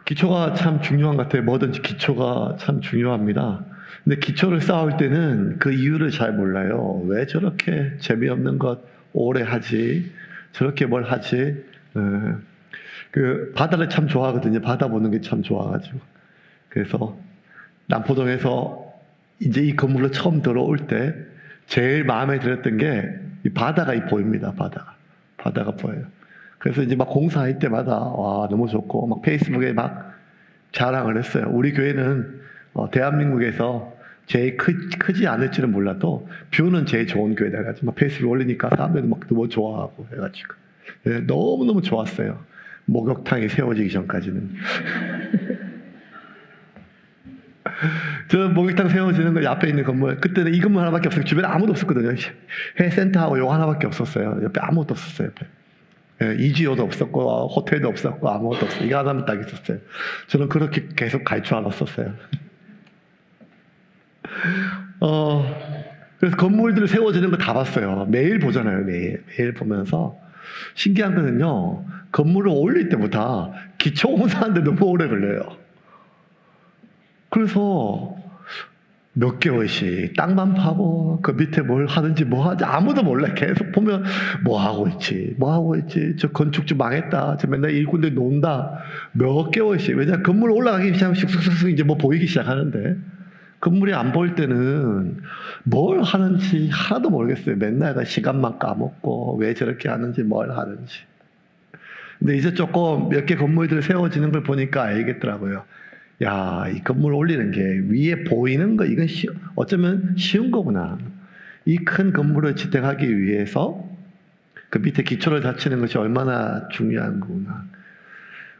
기초가 참 중요한 것 같아요. 뭐든지 기초가 참 중요합니다. 근데 기초를 쌓을 때는 그 이유를 잘 몰라요. 왜 저렇게 재미없는 것 오래 하지? 저렇게 뭘 하지? 그 바다를 참 좋아하거든요. 바다 보는 게 참 좋아가지고. 그래서 남포동에서 이제 이 건물로 처음 들어올 때 제일 마음에 들었던 게 이 바다가 보입니다. 바다가 보여요. 그래서 이제 막 공사할 때마다 와 너무 좋고 막 페이스북에 막 자랑을 했어요. 우리 교회는 대한민국에서 제일 크지 않을지는 몰라도 뷰는 제일 좋은 교회다 해가지고 막 페이스북에 올리니까 사람들도 막 너무 좋아하고 해가지고 너무너무 좋았어요. 목욕탕이 세워지기 전까지는. 저 목욕탕 세워지는 거 앞에 있는 건물, 그때는 이 건물 하나밖에 없어요. 주변에 아무도 없었거든요. 해센터하고 요거 하나밖에 없었어요. 옆에 아무것도 없었어요. 옆에. 이지요도 없었고 호텔도 없었고 아무것도 없어요. 이거 하나만 딱 있었어요. 저는 그렇게 계속 갈 줄 알았었어요. 그래서 건물들 세워지는 거 다 봤어요. 매일 보잖아요. 매일 보면서 신기한 거는요, 건물을 올릴 때보다 기초 공사하는데 너무 오래 걸려요. 그래서 몇 개월씩 땅만 파고 그 밑에 뭘 하는지 뭐 하지 아무도 몰라. 계속 보면 뭐 하고 있지 저 건축주 망했다, 저 맨날 일꾼들 논다, 몇 개월씩. 왜냐 건물 올라가기 시작하면 쑥쑥쑥 이제 뭐 보이기 시작하는데 건물이 안 보일 때는 뭘 하는지 하나도 모르겠어요. 맨날 시간만 까먹고 왜 저렇게 하는지 뭘 하는지. 근데 이제 조금 몇 개 건물들 세워지는 걸 보니까 알겠더라고요. 야, 이 건물 올리는 게 위에 보이는 거, 이건 어쩌면 쉬운 거구나. 이 큰 건물을 지탱하기 위해서 그 밑에 기초를 다치는 것이 얼마나 중요한 거구나.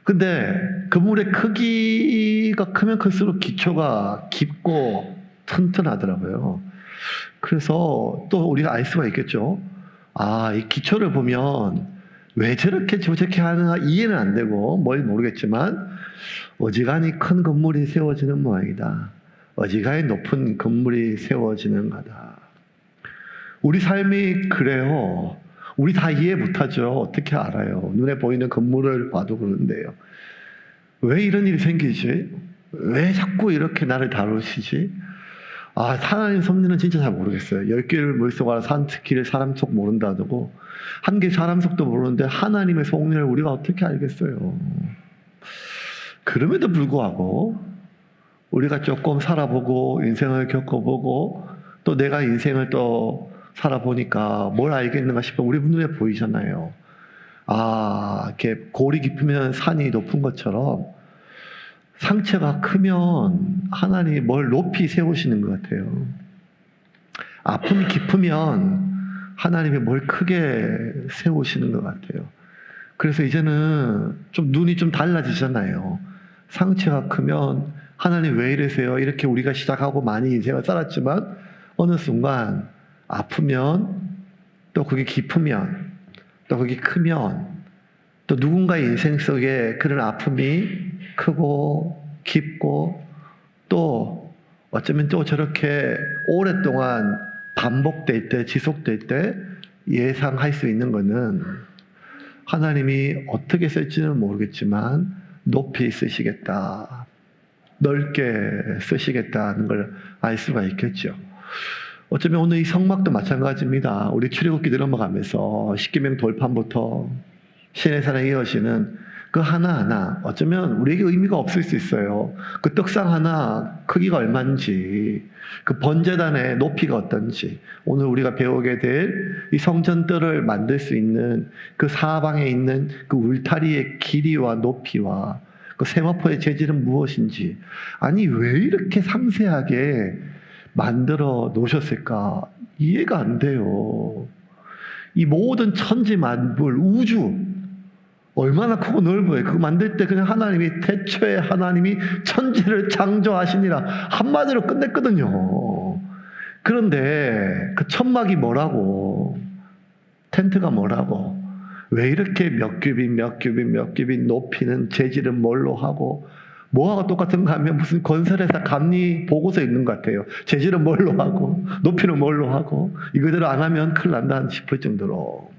근데 건물의 크기가 크면 클수록 기초가 깊고 튼튼하더라고요. 그래서 또 우리가 알 수가 있겠죠. 아, 이 기초를 보면 왜 저렇게 하나 이해는 안 되고 뭘 모르겠지만 어지간히 큰 건물이 세워지는 모양이다. 어지간히 높은 건물이 세워지는 거다. 우리 삶이 그래요. 우리 다 이해 못하죠. 어떻게 알아요? 눈에 보이는 건물을 봐도 그런데요. 왜 이런 일이 생기지? 왜 자꾸 이렇게 나를 다루시지? 아, 하나님 섭리는 진짜 잘 모르겠어요. 10개를 물속 알아 산특기를 사람 속 모른다고. 한 개 사람 속도 모르는데 하나님의 속리를 우리가 어떻게 알겠어요? 그럼에도 불구하고 우리가 조금 살아보고 인생을 겪어보고 또 내가 인생을 또 살아보니까 뭘 알겠는가 싶어 우리 눈에 보이잖아요. 아, 이렇게 골이 깊으면 산이 높은 것처럼 상처가 크면 하나님이 뭘 높이 세우시는 것 같아요. 아픔이 깊으면 하나님이 뭘 크게 세우시는 것 같아요. 그래서 이제는 좀 눈이 좀 달라지잖아요. 상처가 크면 하나님 왜 이러세요? 이렇게 우리가 시작하고 많이 인생을 살았지만 어느 순간 아프면 또 그게 깊으면 또 그게 크면 또 누군가의 인생 속에 그런 아픔이 크고 깊고 또 어쩌면 또 저렇게 오랫동안 반복될 때 지속될 때 예상할 수 있는 것은 하나님이 어떻게 쓸지는 모르겠지만 높이 쓰시겠다, 넓게 쓰시겠다는 걸 알 수가 있겠죠. 어쩌면 오늘 이 성막도 마찬가지입니다. 우리 출애굽기 넘어가면서 십계명 돌판부터 시내산에 이어지는 그 하나하나 어쩌면 우리에게 의미가 없을 수 있어요. 그 떡상 하나 크기가 얼마인지, 그 번제단의 높이가 어떤지, 오늘 우리가 배우게 될 이 성전들을 만들 수 있는 그 사방에 있는 그 울타리의 길이와 높이와 그 세마포의 재질은 무엇인지, 아니 왜 이렇게 상세하게 만들어 놓으셨을까? 이해가 안 돼요. 이 모든 천지 만물, 우주 얼마나 크고 넓어요. 그거 만들 때 그냥 하나님이 태초에 하나님이 천지를 창조하시니라 한마디로 끝냈거든요. 그런데 그 천막이 뭐라고, 텐트가 뭐라고, 왜 이렇게 몇 큐빗 높이는 재질은 뭘로 하고, 뭐하고 똑같은가 하면 무슨 건설회사 감리 보고서 있는 것 같아요. 재질은 뭘로 하고 높이는 뭘로 하고 이거대로 안 하면 큰일 난다 싶을 정도로.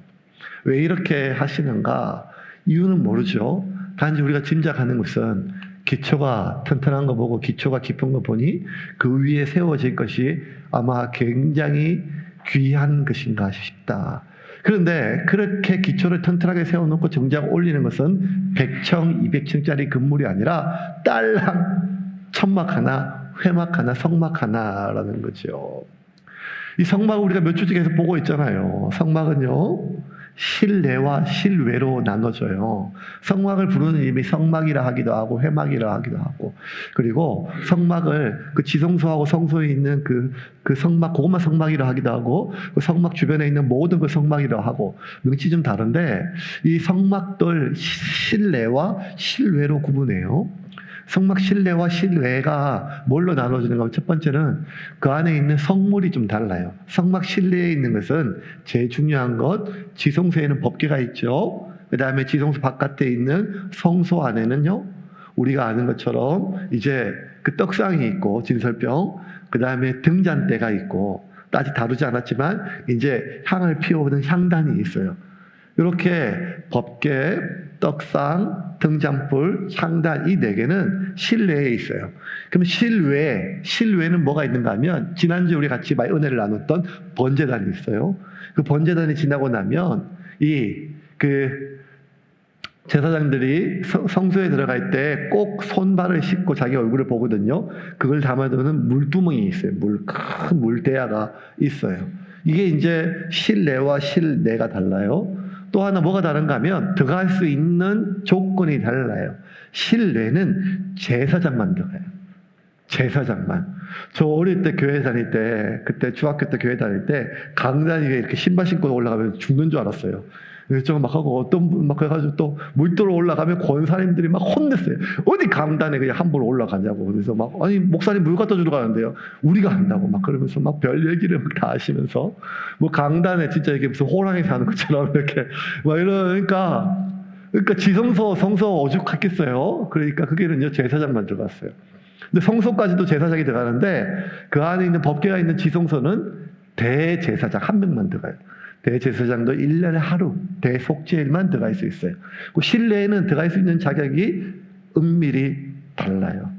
왜 이렇게 하시는가? 이유는 모르죠. 단지 우리가 짐작하는 것은 기초가 튼튼한 거 보고 기초가 깊은 거 보니 그 위에 세워질 것이 아마 굉장히 귀한 것인가 싶다. 그런데 그렇게 기초를 튼튼하게 세워놓고 정작 올리는 것은 100층, 200층짜리 건물이 아니라 딸랑 천막 하나, 회막 하나, 성막 하나라는 거죠. 이 성막을 우리가 몇 주 전에 보고 있잖아요. 성막은요, 실내와 실외로 나눠져요. 성막을 부르는 이름이 성막이라 하기도 하고 회막이라 하기도 하고, 그리고 성막을 그 지성소하고 성소에 있는 그 성막, 그것만 성막이라 하기도 하고, 그 성막 주변에 있는 모든 그 성막이라 하고, 명칭이 좀 다른데 이 성막들 실내와 실외로 구분해요. 성막 실내와 실외가 뭘로 나눠지는가 하면 첫 번째는 그 안에 있는 성물이 좀 달라요. 성막 실내에 있는 것은 제일 중요한 것, 지성소에는 법궤가 있죠. 그 다음에 지성소 바깥에 있는 성소 안에는요, 우리가 아는 것처럼 이제 그 떡상이 있고 진설병, 그 다음에 등잔대가 있고, 아직 다루지 않았지만 이제 향을 피우는 향단이 있어요. 이렇게 법궤, 떡상, 등잔불, 향단 이 4개는 실내에 있어요. 그럼 실외에는 뭐가 있는가 하면 지난주에 우리 같이 은혜를 나눴던 번제단이 있어요. 그 번제단이 지나고 나면 제사장들이 성소에 들어갈 때 꼭 손발을 씻고 자기 얼굴을 보거든요. 그걸 담아두는 물두멍이 있어요. 큰 물대야가 있어요. 이게 이제 실내와 실내가 달라요. 또 하나 뭐가 다른가 하면 들어갈 수 있는 조건이 달라요. 실내는 제사장만 들어가요. 제사장만. 저 어릴 때 교회 다닐 때, 그때 중학교 때 교회 다닐 때 강단 위에 이렇게 신발 신고 올라가면 죽는 줄 알았어요. 그래서 막 하고 어떤 분 막 해가지고 또 물도로 올라가면 권사님들이 막 혼냈어요. 어디 강단에 그냥 함부로 올라가냐고. 그래서 막 아니 목사님 물 갖다 주러 가는데요. 우리가 한다고 막 그러면서 막 별 얘기를 막 다 하시면서 뭐 강단에 진짜 이게 무슨 호랑이 사는 것처럼 이렇게 막 이러니까 지성소 성소 오죽했겠어요. 그러니까 그게는요 제사장만 들어갔어요. 근데 성소까지도 제사장이 들어가는데 그 안에 있는 법궤가 있는 지성소는 대제사장 한 명만 들어가요. 대제사장도 1년에 하루 대속죄일만 들어갈 수 있어요. 그 실내에는 들어갈 수 있는 자격이 은밀히 달라요.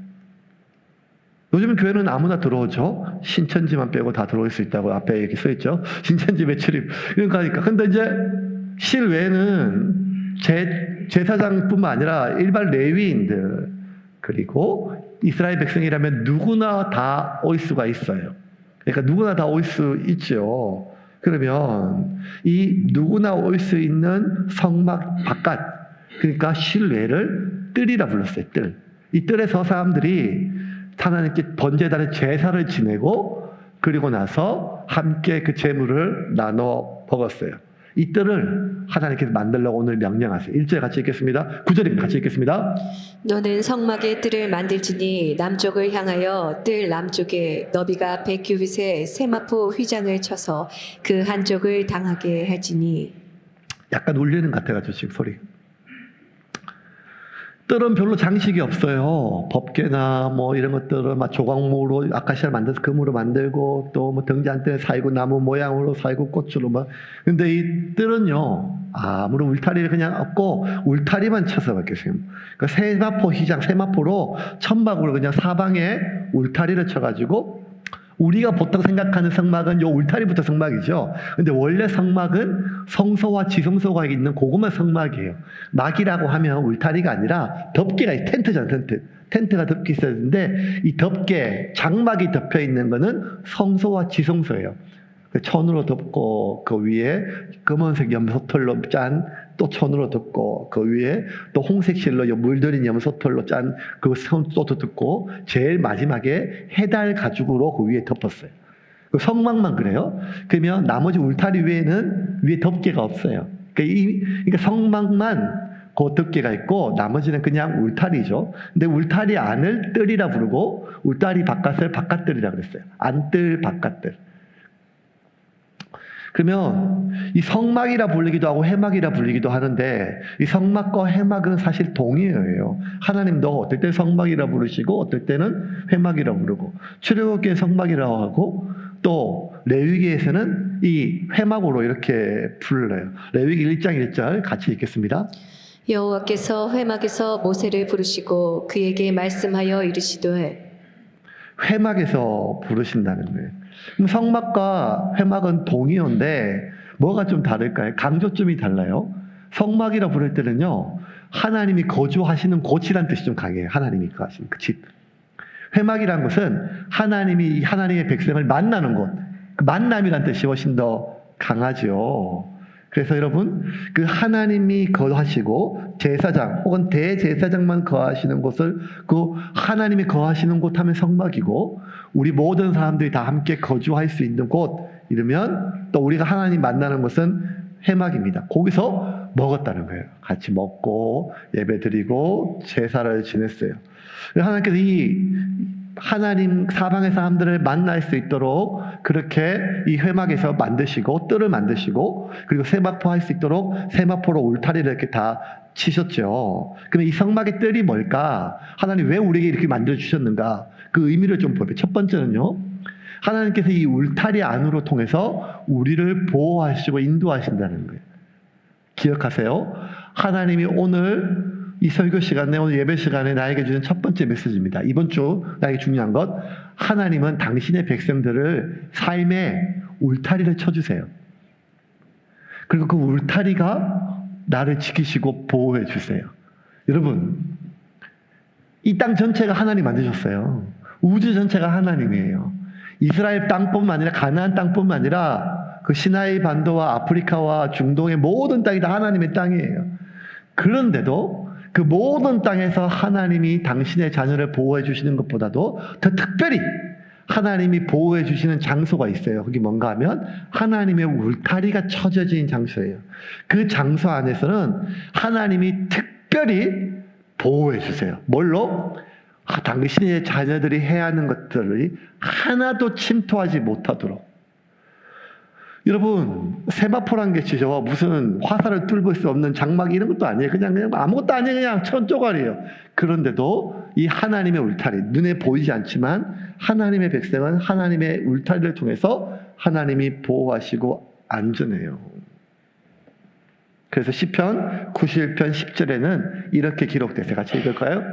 요즘은 교회는 아무나 들어오죠. 신천지만 빼고 다 들어올 수 있다고 앞에 이렇게 써있죠. 신천지 매출입. 그러니까. 근데 이제 실외는 제사장뿐만 아니라 일반 레위인들, 그리고 이스라엘 백성이라면 누구나 다 올 수가 있어요. 그러니까 누구나 다 올 수 있죠. 그러면 이 누구나 올 수 있는 성막 바깥, 그러니까 실외를 뜰이라 불렀어요. 뜰. 이 뜰에서 사람들이 하나님께 번제단의 제사를 지내고 그리고 나서 함께 그 제물을 나눠 먹었어요. 이 뜰을 하나님께서 만들려고 오늘 명령하세요. 1절 같이 읽겠습니다. 9절입니다. 같이 읽겠습니다. 너는 성막의 뜰을 만들지니 남쪽을 향하여 뜰 남쪽에 너비가 100규빗의 세마포 휘장을 쳐서 그 한쪽을 당하게 할지니. 약간 울리는 것 같아가지고 지금 소리. 뜰은 별로 장식이 없어요. 법궤나 뭐 이런 것들은 막 조각모로 아카시아를 만들어서 금으로 만들고 또 뭐 등잔대 살구 나무 모양으로 살구 꽃으로 막. 근데 이 뜰은요 아무런 울타리를 그냥 없고 울타리만 쳐서 바뀌었어요. 그러니까 세마포 휘장, 세마포로 천막으로 그냥 사방에 울타리를 쳐가지고. 우리가 보통 생각하는 성막은 요 울타리부터 성막이죠. 근데 원래 성막은 성소와 지성소가 있는 고구마 성막이에요. 막이라고 하면 울타리가 아니라 덮개가 있어요. 텐트잖아요, 텐트. 텐트가 덮개 있어야 되는데 이 덮개, 장막이 덮여 있는 거는 성소와 지성소예요. 천으로 덮고 그 위에 검은색 염소털로 짠 또 천으로 덮고 그 위에 또 홍색 실로 물들인 염소털로 짠 그 또 덮고 제일 마지막에 해달 가죽으로 그 위에 덮었어요. 그 성막만 그래요. 그러면 나머지 울타리 위에는 위에 덮개가 없어요. 그러니까 성막만 그 덮개가 있고 나머지는 그냥 울타리죠. 근데 울타리 안을 뜰이라 부르고 울타리 바깥을 바깥뜰이라 그랬어요. 안뜰 바깥뜰. 그러면 이 성막이라 불리기도 하고 해막이라 불리기도 하는데 이 성막과 해막은 사실 동의어예요. 하나님도 어떨 때 성막이라 부르시고 어떨 때는 해막이라 부르고 출애굽기에 성막이라고 하고 또 레위기에서는 이 해막으로 이렇게 불러요. 레위기 1장 1절 같이 읽겠습니다. 여호와께서 회막에서 모세를 부르시고 그에게 말씀하여 이르시되 회막에서 부르신다는 거예요. 그럼 성막과 회막은 동의어인데 뭐가 좀 다를까요? 강조점이 달라요. 성막이라 부를 때는요, 하나님이 거주하시는 곳이란 뜻이 좀 강해요. 하나님이 거하시는 그 집. 회막이란 것은 하나님이 하나님의 백성을 만나는 곳, 그 만남이란 뜻이 훨씬 더 강하죠. 그래서 여러분, 그 하나님이 거하시고 제사장 혹은 대제사장만 거하시는 곳을 그 하나님이 거하시는 곳 하면 성막이고, 우리 모든 사람들이 다 함께 거주할 수 있는 곳 이러면 또 우리가 하나님 만나는 곳은 회막입니다. 거기서 먹었다는 거예요. 같이 먹고 예배드리고 제사를 지냈어요. 하나님께서 이 하나님 사방의 사람들을 만날 수 있도록 그렇게 이 회막에서 만드시고 뜰을 만드시고, 그리고 세마포 할 수 있도록 세마포로 울타리를 이렇게 다 치셨죠. 그럼 이 성막의 뜰이 뭘까? 하나님 왜 우리에게 이렇게 만들어 주셨는가? 그 의미를 좀 보면, 첫 번째는요, 하나님께서 이 울타리 안으로 통해서 우리를 보호하시고 인도하신다는 거예요. 기억하세요. 하나님이 오늘 이 설교 시간에, 오늘 예배 시간에 나에게 주는 첫 번째 메시지입니다. 이번 주 나에게 중요한 것, 하나님은 당신의 백성들을 삶의 울타리를 쳐주세요. 그리고 그 울타리가 나를 지키시고 보호해 주세요. 여러분, 이 땅 전체가 하나님 만드셨어요. 우주 전체가 하나님이에요. 이스라엘 땅뿐만 아니라 가나안 땅뿐만 아니라 그 시나이 반도와 아프리카와 중동의 모든 땅이 다 하나님의 땅이에요. 그런데도 그 모든 땅에서 하나님이 당신의 자녀를 보호해 주시는 것보다도 더 특별히 하나님이 보호해 주시는 장소가 있어요. 그게 뭔가 하면 하나님의 울타리가 쳐져진 장소예요. 그 장소 안에서는 하나님이 특별히 보호해 주세요. 뭘로? 당신의 자녀들이 해야 하는 것들이 하나도 침투하지 못하도록. 여러분, 세마포란 게 진짜 무슨 화살을 뚫을 수 없는 장막 이런 것도 아니에요. 그냥 아무것도 아니에요. 그냥 천조각이에요. 그런데도 이 하나님의 울타리, 눈에 보이지 않지만 하나님의 백성은 하나님의 울타리를 통해서 하나님이 보호하시고 안전해요. 그래서 시편 91편 10절에는 이렇게 기록돼서 같이 읽을까요?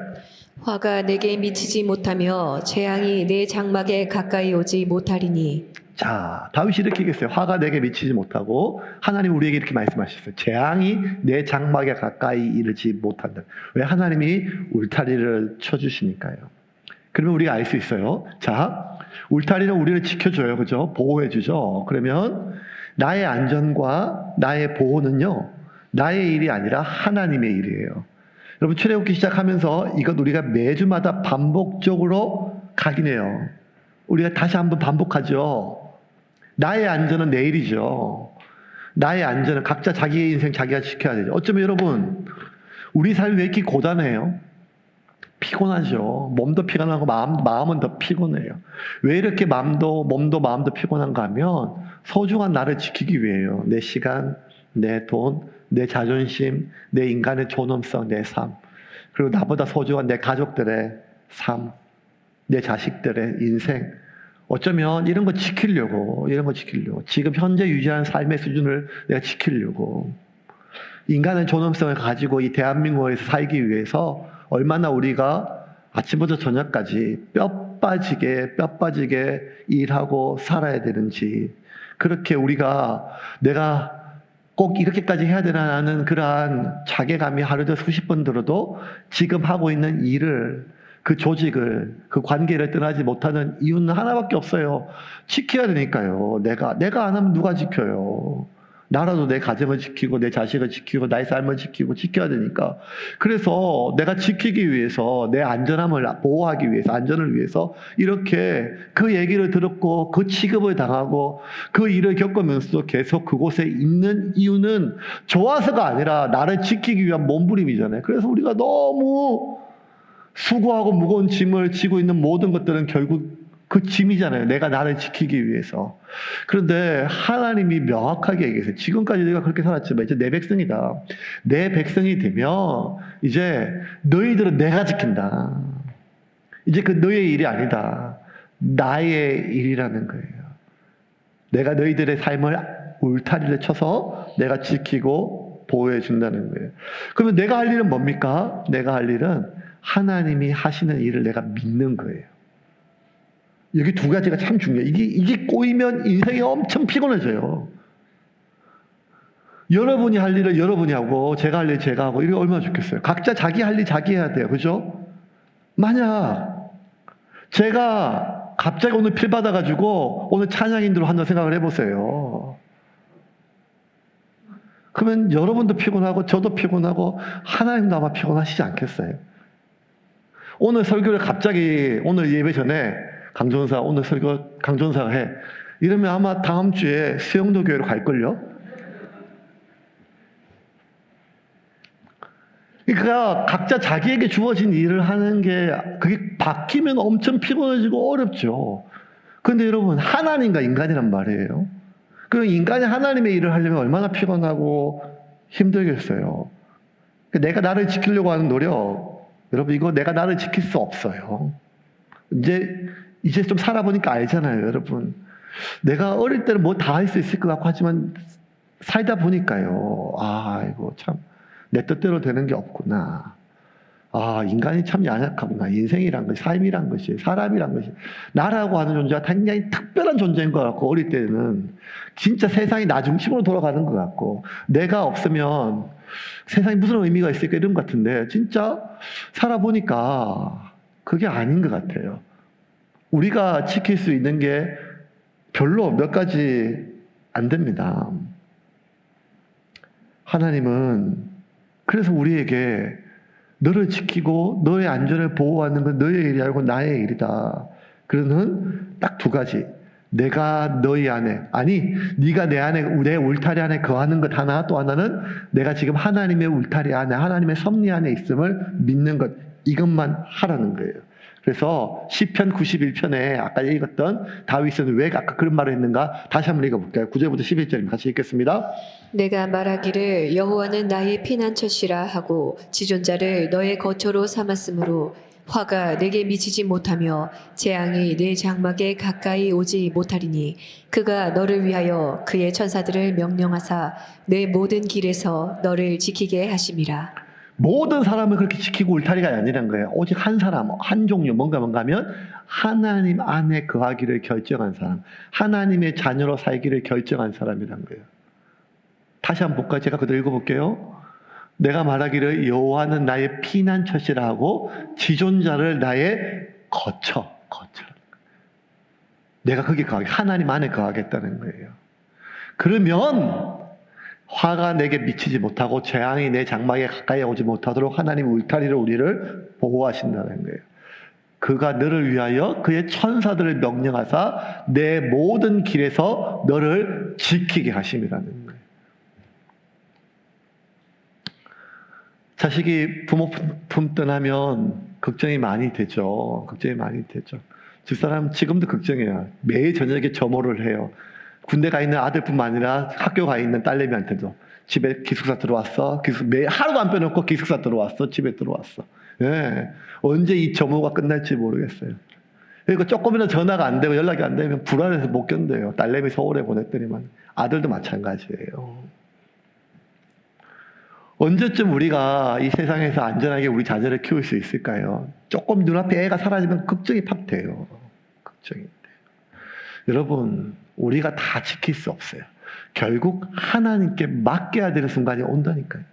화가 내게 미치지 못하며 재앙이 내 장막에 가까이 오지 못하리니. 자, 다윗이 이렇게 얘기했어요. 화가 내게 미치지 못하고, 하나님 우리에게 이렇게 말씀하셨어요. 재앙이 내 장막에 가까이 이르지 못한다. 왜? 하나님이 울타리를 쳐주시니까요. 그러면 우리가 알 수 있어요. 자, 울타리는 우리를 지켜줘요. 그죠? 보호해주죠. 그러면 나의 안전과 나의 보호는요, 나의 일이 아니라 하나님의 일이에요. 여러분, 출애굽기 시작하면서 이것 우리가 매주마다 반복적으로 각인해요. 우리가 다시 한번 반복하죠. 나의 안전은 내 일이죠. 나의 안전은 각자 자기의 인생 자기가 지켜야 되죠. 어쩌면 여러분, 우리 삶이 왜 이렇게 고단해요? 피곤하죠. 몸도 피곤하고 마음은 더 피곤해요. 왜 이렇게 몸도 마음도 피곤한가 하면 소중한 나를 지키기 위해요. 내 시간, 내 돈, 내 자존심, 내 인간의 존엄성, 내 삶, 그리고 나보다 소중한 내 가족들의 삶, 내 자식들의 인생. 어쩌면 이런 거 지키려고 지금 현재 유지하는 삶의 수준을 내가 지키려고, 인간의 존엄성을 가지고 이 대한민국에서 살기 위해서 얼마나 우리가 아침부터 저녁까지 뼈 빠지게 일하고 살아야 되는지, 그렇게 우리가 내가 꼭 이렇게까지 해야 되나 하는 그러한 자괴감이 하루에 수십 번 들어도 지금 하고 있는 일을, 그 조직을, 그 관계를 떠나지 못하는 이유는 하나밖에 없어요. 지켜야 되니까요. 내가 안 하면 누가 지켜요? 나라도 내 가정을 지키고 내 자식을 지키고 나의 삶을 지키고 지켜야 되니까. 그래서 내가 지키기 위해서, 내 안전함을 보호하기 위해서, 안전을 위해서 이렇게 그 얘기를 들었고 그 취급을 당하고 그 일을 겪으면서도 계속 그곳에 있는 이유는 좋아서가 아니라 나를 지키기 위한 몸부림이잖아요. 그래서 우리가 너무 수고하고 무거운 짐을 지고 있는 모든 것들은 결국 그 짐이잖아요. 내가 나를 지키기 위해서. 그런데 하나님이 명확하게 얘기했어요. 지금까지 내가 그렇게 살았지만 이제 내 백성이다. 내 백성이 되면 이제 너희들은 내가 지킨다. 이제 그 너의 일이 아니다. 나의 일이라는 거예요. 내가 너희들의 삶을 울타리를 쳐서 내가 지키고 보호해 준다는 거예요. 그러면 내가 할 일은 뭡니까? 내가 할 일은 하나님이 하시는 일을 내가 믿는 거예요. 여기 두 가지가 참 중요해요. 이게 꼬이면 인생이 엄청 피곤해져요. 여러분이 할 일을 여러분이 하고 제가 할 일 제가 하고 이게 얼마나 좋겠어요. 각자 자기 할 일 자기 해야 돼요. 그죠? 만약 제가 갑자기 오늘 필 받아가지고 오늘 찬양인들로 한다고 생각을 해보세요. 그러면 여러분도 피곤하고 저도 피곤하고 하나님도 아마 피곤하시지 않겠어요? 오늘 설교를 갑자기 오늘 예배 전에 강전사 오늘 설교 강전사가 해. 이러면 아마 다음 주에 수영도 교회로 갈걸요? 그러니까 각자 자기에게 주어진 일을 하는 게 그게 바뀌면 엄청 피곤해지고 어렵죠. 그런데 여러분 하나님과 인간이란 말이에요. 그 인간이 하나님의 일을 하려면 얼마나 피곤하고 힘들겠어요. 내가 나를 지키려고 하는 노력, 여러분 이거 내가 나를 지킬 수 없어요. 이제 좀 살아보니까 알잖아요, 여러분. 내가 어릴 때는 뭐 다 할 수 있을 것 같고 하지만 살다 보니까요. 아, 이거 참 내 뜻대로 되는 게 없구나. 아, 인간이 참 연약하구나. 인생이란 것이, 삶이란 것이, 사람이란 것이, 나라고 하는 존재가 굉장히 특별한 존재인 것 같고, 어릴 때는 진짜 세상이 나 중심으로 돌아가는 것 같고, 내가 없으면 세상에 무슨 의미가 있을까 이런 것 같은데, 진짜 살아보니까 그게 아닌 것 같아요. 우리가 지킬 수 있는 게 별로 몇 가지 안 됩니다. 하나님은 그래서 우리에게 너를 지키고 너의 안전을 보호하는 건 너의 일이 아니고 나의 일이다. 그러는 딱 두 가지. 내가 너희 안에, 아니 네가 내 안에, 내 울타리 안에 거하는 것 하나, 또 하나는 내가 지금 하나님의 울타리 안에, 하나님의 섭리 안에 있음을 믿는 것, 이것만 하라는 거예요. 그래서 시편 91편에 아까 읽었던 다윗은 왜 아까 그런 말을 했는가 다시 한번 읽어볼게요. 9절부터 11절입니다. 같이 읽겠습니다. 내가 말하기를 여호와는 나의 피난처시라 하고 지존자를 너의 거처로 삼았으므로 화가 내게 미치지 못하며 재앙이 내 장막에 가까이 오지 못하리니 그가 너를 위하여 그의 천사들을 명령하사 내 모든 길에서 너를 지키게 하심이라. 모든 사람을 그렇게 지키고 울타리가 아니란 거예요. 오직 한 사람, 한 종류, 뭔가 하면 하나님 안에 거하기를 결정한 사람, 하나님의 자녀로 살기를 결정한 사람이란 거예요. 다시 한번 볼까요? 제가 그대로 읽어볼게요. 내가 말하기를 여호와는 나의 피난처시라 하고 지존자를 나의 거처. 내가 거기 거하게, 하나님 안에 거하겠다는 거예요. 그러면 화가 내게 미치지 못하고 재앙이 내 장막에 가까이 오지 못하도록 하나님 울타리로 우리를 보호하신다는 거예요. 그가 너를 위하여 그의 천사들을 명령하사 내 모든 길에서 너를 지키게 하심이라는 거예요. 자식이 부모 품 떠나면 걱정이 많이 되죠. 집사람 지금도 걱정해요. 매일 저녁에 점호를 해요. 군대 가 있는 아들뿐만 아니라 학교 가 있는 딸내미한테도 집에 기숙사 들어왔어. 매일 하루도 안 빼놓고 기숙사 들어왔어. 집에 들어왔어. 예. 언제 이 점호가 끝날지 모르겠어요. 그리고 조금이라도 전화가 안 되고 연락이 안 되면 불안해서 못 견뎌요. 딸내미 서울에 보냈더니만 아들도 마찬가지예요. 언제쯤 우리가 이 세상에서 안전하게 우리 자녀를 키울 수 있을까요? 조금 눈앞에 애가 사라지면 걱정이 팍 돼요. 여러분, 우리가 다 지킬 수 없어요. 결국 하나님께 맡겨야 되는 순간이 온다니까요.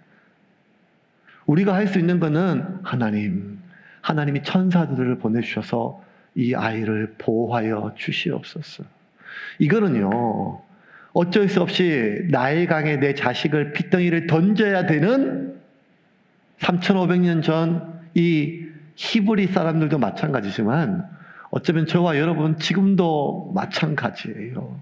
우리가 할 수 있는 거는 하나님이 천사들을 보내주셔서 이 아이를 보호하여 주시옵소서. 이거는요, 어쩔 수 없이 나일강에 내 자식을 핏덩이를 던져야 되는 3,500년 전 이 히브리 사람들도 마찬가지지만 어쩌면 저와 여러분 지금도 마찬가지예요.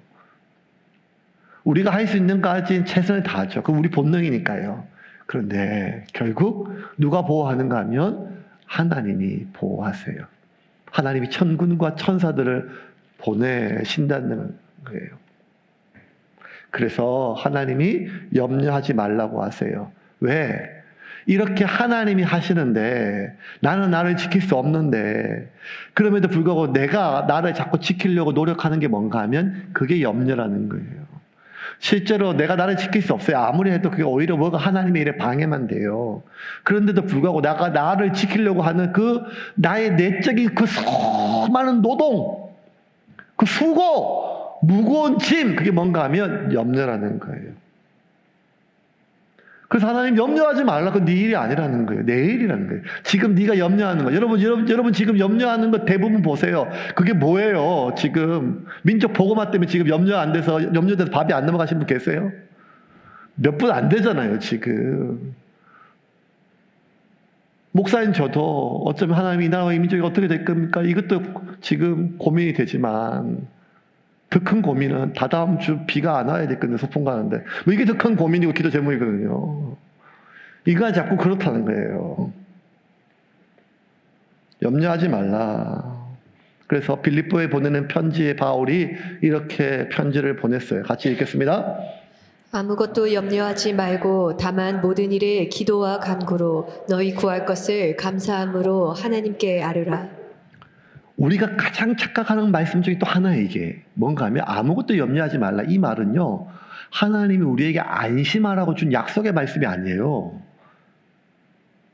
우리가 할 수 있는 까지는 최선을 다하죠. 그건 우리 본능이니까요. 그런데 결국 누가 보호하는가 하면 하나님이 보호하세요. 하나님이 천군과 천사들을 보내신다는 거예요. 그래서 하나님이 염려하지 말라고 하세요. 왜? 이렇게 하나님이 하시는데 나는 나를 지킬 수 없는데 그럼에도 불구하고 내가 나를 자꾸 지키려고 노력하는 게 뭔가 하면 그게 염려라는 거예요. 실제로 내가 나를 지킬 수 없어요. 아무리 해도 그게 오히려 뭐가 하나님의 일에 방해만 돼요. 그런데도 불구하고 내가 나를 지키려고 하는 그 나의 내적인 그 수많은 노동, 그 수고, 무거운 짐, 그게 뭔가 하면 염려라는 거예요. 그래서 하나님 염려하지 말라. 그건 네 일이 아니라는 거예요. 내 일이라는 거예요. 지금 네가 염려하는 거. 여러분 지금 염려하는 거 대부분 보세요. 그게 뭐예요? 지금 민족 복음화 때문에 지금 염려돼서 밥이 안 넘어가신 분 계세요? 몇 분 안 되잖아요, 지금. 목사인 저도 어쩌면 하나님이 이 나라와 이 민족이 어떻게 될 겁니까? 이것도 지금 고민이 되지만 더 큰 고민은 다다음 주 비가 안 와야 될 건데 소풍 가는데 뭐 이게 더 큰 고민이고 기도 제목이거든요. 이거 자꾸 그렇다는 거예요. 염려하지 말라. 그래서 빌립보에 보내는 편지에 바울이 이렇게 편지를 보냈어요. 같이 읽겠습니다. 아무것도 염려하지 말고 다만 모든 일에 기도와 간구로 너희 구할 것을 감사함으로 하나님께 아뢰라. 우리가 가장 착각하는 말씀 중에 또 하나예요. 이게 뭔가 하면 아무것도 염려하지 말라. 이 말은요, 하나님이 우리에게 안심하라고 준 약속의 말씀이 아니에요.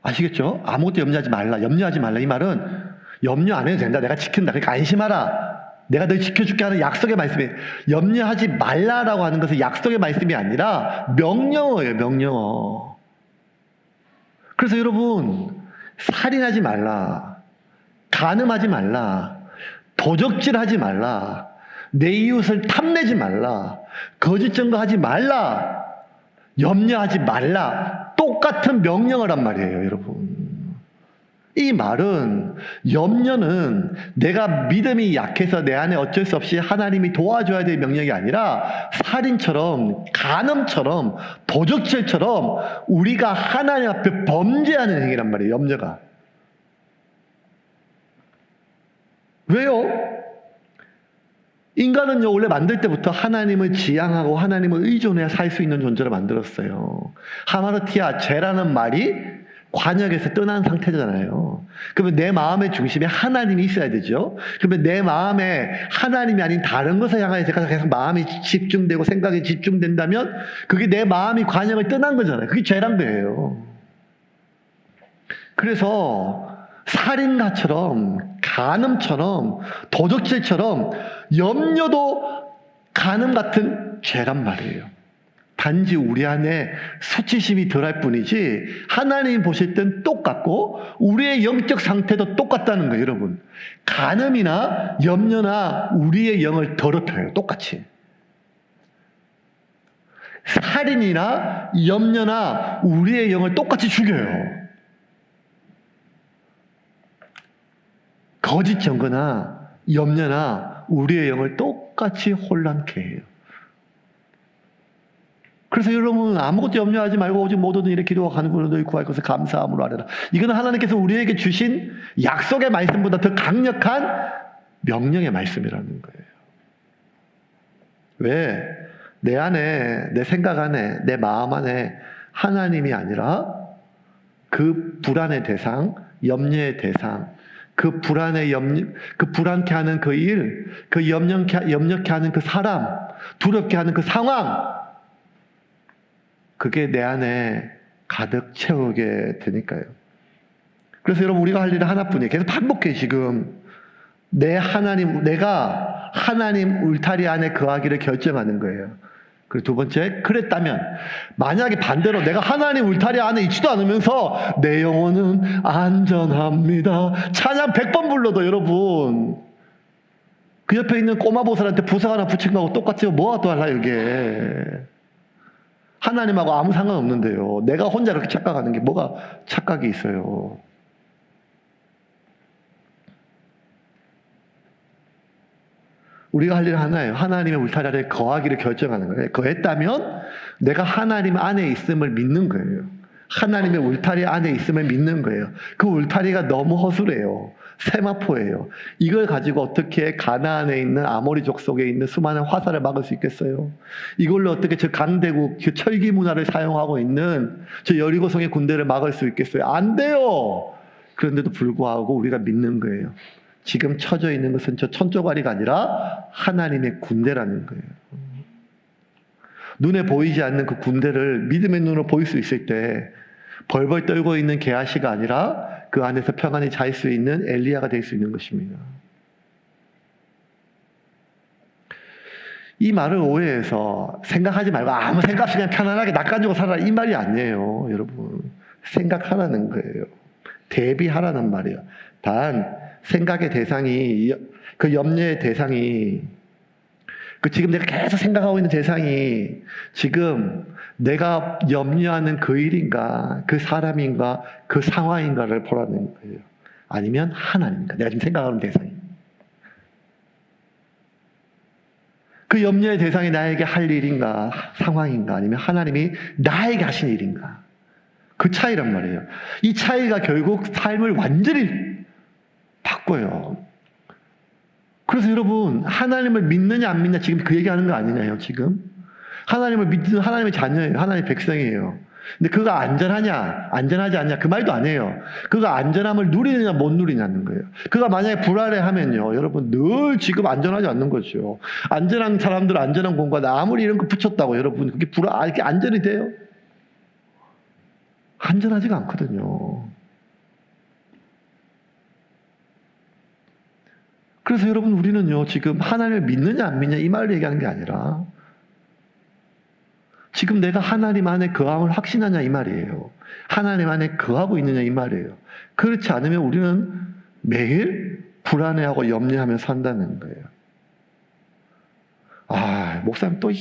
아시겠죠? 아무것도 염려하지 말라. 이 말은 염려 안 해도 된다. 내가 지킨다. 그러니까 안심하라. 내가 널 지켜줄게 하는 약속의 말씀이에요. 염려하지 말라라고 하는 것은 약속의 말씀이 아니라 명령어예요. 명령어. 그래서 여러분, 살인하지 말라. 간음하지 말라. 도적질하지 말라. 내 이웃을 탐내지 말라. 거짓 증거하지 말라. 염려하지 말라. 똑같은 명령어란 말이에요, 여러분. 이 말은 염려는 내가 믿음이 약해서 내 안에 어쩔 수 없이 하나님이 도와줘야 될 명령이 아니라 살인처럼, 간음처럼, 도적질처럼 우리가 하나님 앞에 범죄하는 행위란 말이에요, 염려가. 왜요? 인간은요, 원래 만들 때부터 하나님을 지향하고 하나님을 의존해야 살 수 있는 존재로 만들었어요. 하마르티아, 죄라는 말이 관역에서 떠난 상태잖아요. 그러면 내 마음의 중심에 하나님이 있어야 되죠. 그러면 내 마음에 하나님이 아닌 다른 것을 향하여 계속 마음이 집중되고 생각이 집중된다면 그게 내 마음이 관역을 떠난 거잖아요. 그게 죄란 거예요. 그래서 살인가처럼, 간음처럼, 도적질처럼 염려도 간음 같은 죄란 말이에요. 단지 우리 안에 수치심이 덜할 뿐이지 하나님 보실 땐 똑같고 우리의 영적 상태도 똑같다는 거예요, 여러분. 간음이나 염려나 우리의 영을 더럽혀요, 똑같이. 살인이나 염려나 우리의 영을 똑같이 죽여요. 거짓 증거나 염려나 우리의 영을 똑같이 혼란케 해요. 그래서 여러분 아무것도 염려하지 말고 오직 모든 일에 기도와 간구로 너희 구할 것을 감사함으로 하라. 이거는 하나님께서 우리에게 주신 약속의 말씀보다 더 강력한 명령의 말씀이라는 거예요. 왜? 내 안에, 내 생각 안에, 내 마음 안에 하나님이 아니라 그 불안의 대상, 염려의 대상, 그 불안케 하는 그 일, 그 염려케 하는 그 사람, 두렵게 하는 그 상황, 그게 내 안에 가득 채우게 되니까요. 그래서 여러분, 우리가 할 일은 하나뿐이에요. 계속 반복해, 지금. 내가 하나님 울타리 안에 거하기를 결정하는 거예요. 그리고 두 번째, 그랬다면 만약에 반대로 내가 하나님 울타리 안에 있지도 않으면서 내 영혼은 안전합니다, 찬양 100번 불러도 여러분 그 옆에 있는 꼬마 보살한테 부석 하나 붙인 거하고 똑같이 뭐가 또 할라. 이게 하나님하고 아무 상관없는데요. 내가 혼자 그렇게 착각하는 게 뭐가 착각이 있어요. 우리가 할 일은 하나예요. 하나님의 울타리 아래 거하기를 결정하는 거예요. 거했다면 내가 하나님 안에 있음을 믿는 거예요. 하나님의 울타리 안에 있음을 믿는 거예요. 그 울타리가 너무 허술해요. 세마포예요. 이걸 가지고 어떻게 가나안에 있는 아모리족 속에 있는 수많은 화살을 막을 수 있겠어요? 이걸로 어떻게 저 강대국, 그 철기 문화를 사용하고 있는 저 여리고성의 군대를 막을 수 있겠어요? 안 돼요. 그런데도 불구하고 우리가 믿는 거예요. 지금 쳐져 있는 것은 저 천조가리가 아니라 하나님의 군대라는 거예요. 눈에 보이지 않는 그 군대를 믿음의 눈으로 보일 수 있을 때 벌벌 떨고 있는 게하시가 아니라 그 안에서 평안히 잘 수 있는 엘리야가 될 수 있는 것입니다. 이 말을 오해해서 생각하지 말고 아무 생각 없이 그냥 편안하게 낚아주고 살아라 이 말이 아니에요. 여러분 생각하라는 거예요. 대비하라는 말이에요. 단 생각의 대상이 그 염려의 대상이 그 지금 내가 계속 생각하고 있는 대상이 지금 내가 염려하는 그 일인가 그 사람인가 그 상황인가를 보라는 거예요. 아니면 하나님인가 내가 지금 생각하는 대상이 그 염려의 대상이 나에게 할 일인가 상황인가 아니면 하나님이 나에게 하신 일인가 그 차이란 말이에요. 이 차이가 결국 삶을 완전히 바꿔요. 그래서 여러분 하나님을 믿느냐 안 믿느냐 지금 그 얘기하는 거 아니냐요. 지금 하나님을 믿는 하나님의 자녀예요. 하나님의 백성이에요. 근데 그가 안전하냐 안전하지 않냐 그 말도 안 해요. 그가 안전함을 누리느냐 못 누리냐는 거예요. 그가 만약에 불안해하면요 여러분 늘 지금 안전하지 않는 거죠. 안전한 사람들 안전한 공간에 아무리 이런 거 붙였다고 여러분 그게 이렇게 안전이 돼요? 안전하지가 않거든요. 그래서 여러분 우리는요 지금 하나님을 믿느냐 안 믿냐 이 말을 얘기하는 게 아니라 지금 내가 하나님 안에 거함을 확신하냐 이 말이에요. 하나님 안에 거하고 있느냐 이 말이에요. 그렇지 않으면 우리는 매일 불안해하고 염려하며 산다는 거예요. 아 목사님 또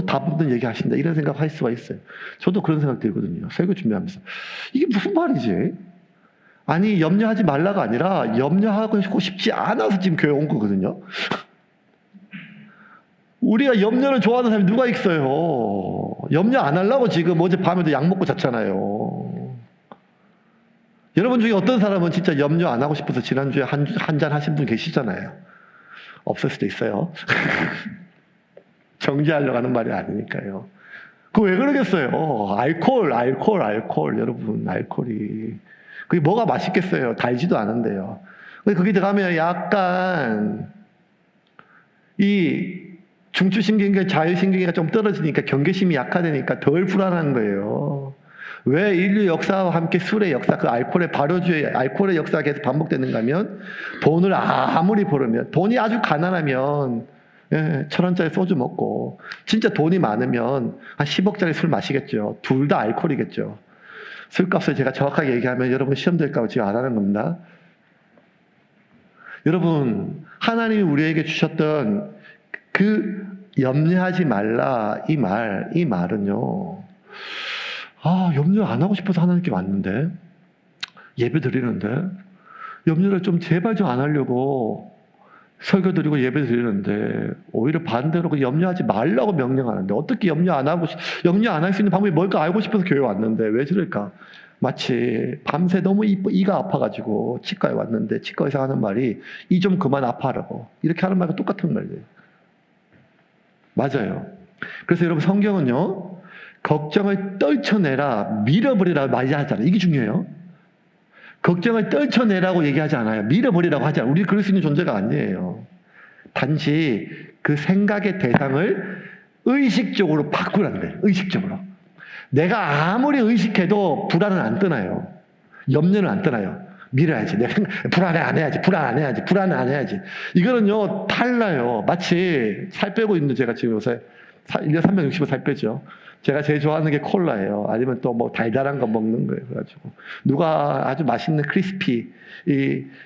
답 없는 얘기 하신다 이런 생각 할 수가 있어요. 저도 그런 생각 들거든요. 설교 준비하면서 이게 무슨 말이지? 아니 염려하지 말라가 아니라 염려하고 싶지 않아서 지금 교회 온 거거든요. 우리가 염려를 좋아하는 사람이 누가 있어요? 염려 안 하려고 지금 어제 밤에도 약 먹고 잤잖아요. 여러분 중에 어떤 사람은 진짜 염려 안 하고 싶어서 지난주에 한 잔 하신 분 계시잖아요. 없을 수도 있어요. 정지하려고 하는 말이 아니니까요. 그거 왜 그러겠어요? 알코올 여러분 알코올이 그게 뭐가 맛있겠어요? 달지도 않은데요. 근데 거기 들어가면 약간 이 중추신경과 자율신경이 좀 떨어지니까 경계심이 약화되니까 덜 불안한 거예요. 왜 인류 역사와 함께 술의 역사, 그 알코올의 발효주의 알코올의 역사가 계속 반복되는가 하면 돈을 아무리 벌으면 돈이 아주 가난하면 1,000원짜리 소주 먹고 진짜 돈이 많으면 한 10억짜리 술 마시겠죠. 둘 다 알코올이겠죠. 술값을 제가 정확하게 얘기하면 여러분 시험 될까 봐 지금 안 하는 겁니다. 여러분 하나님이 우리에게 주셨던 그 염려하지 말라 이 말은요. 아 염려 안 하고 싶어서 하나님께 왔는데 예배 드리는데 염려를 좀 제발 좀 안 하려고 설교 드리고 예배 드리는데 오히려 반대로 그 염려하지 말라고 명령하는데 어떻게 염려 안 할 수 있는 방법이 뭘까 알고 싶어서 교회 왔는데 왜 저럴까? 마치 밤새 너무 이가 아파가지고 치과에 왔는데 치과 의사가 하는 말이 이 좀 그만 아파하라고 이렇게 하는 말과 똑같은 말이에요. 맞아요. 그래서 여러분 성경은요 걱정을 떨쳐내라 밀어버리라 말이 하잖아요. 이게 중요해요. 걱정을 떨쳐내라고 얘기하지 않아요. 밀어버리라고 하지 않아요. 우리 그럴 수 있는 존재가 아니에요. 단지 그 생각의 대상을 의식적으로 바꾸란대. 의식적으로. 내가 아무리 의식해도 불안은 안 떠나요. 염려는 안 떠나요. 밀어야지. 내가 불안해 안 해야지. 이거는요 달라요. 마치 살 빼고 있는 제가 지금 요새 1년 360일 살 빼죠. 제가 제일 좋아하는 게 콜라예요. 아니면 또 뭐 달달한 거 먹는 거예요. 그래가지고 누가 아주 맛있는 크리스피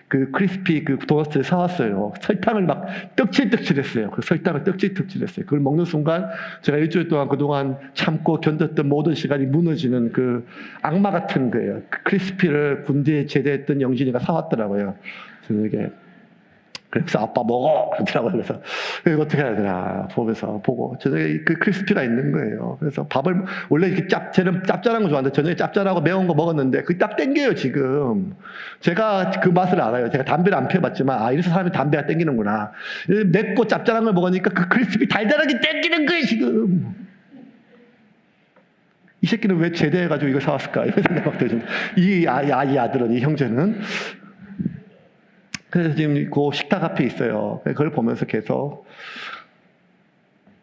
그 도너츠를 사왔어요. 설탕을 막 떡칠떡칠했어요. 그 설탕을 떡칠떡칠했어요. 그걸 먹는 순간 제가 일주일 동안 그동안 참고 견뎠던 모든 시간이 무너지는 그 악마 같은 거예요. 그 크리스피를 군대에 제대했던 영진이가 사왔더라고요. 저녁에. 그래서 아빠 먹어! 그러더라고요. 그래서 이거 어떻게 해야 되나 보고 저녁에 그 크리스피가 있는 거예요. 그래서 밥을 원래 이렇게 쟤는 짭짤한 거 좋아하는데 저녁에 짭짤하고 매운 거 먹었는데 그게 딱 땡겨요 지금. 제가 그 맛을 알아요. 제가 담배를 안 피워봤지만 이래서 사람이 담배가 땡기는구나. 맵고 짭짤한 걸 먹으니까 그 크리스피 달달하게 땡기는 거예요 지금. 이 새끼는 왜 제대해가지고 이걸 사왔을까 이런 생각 들죠. 이 아들은 이 형제는 그래서 지금 그 식탁 앞에 있어요. 그걸 보면서 계속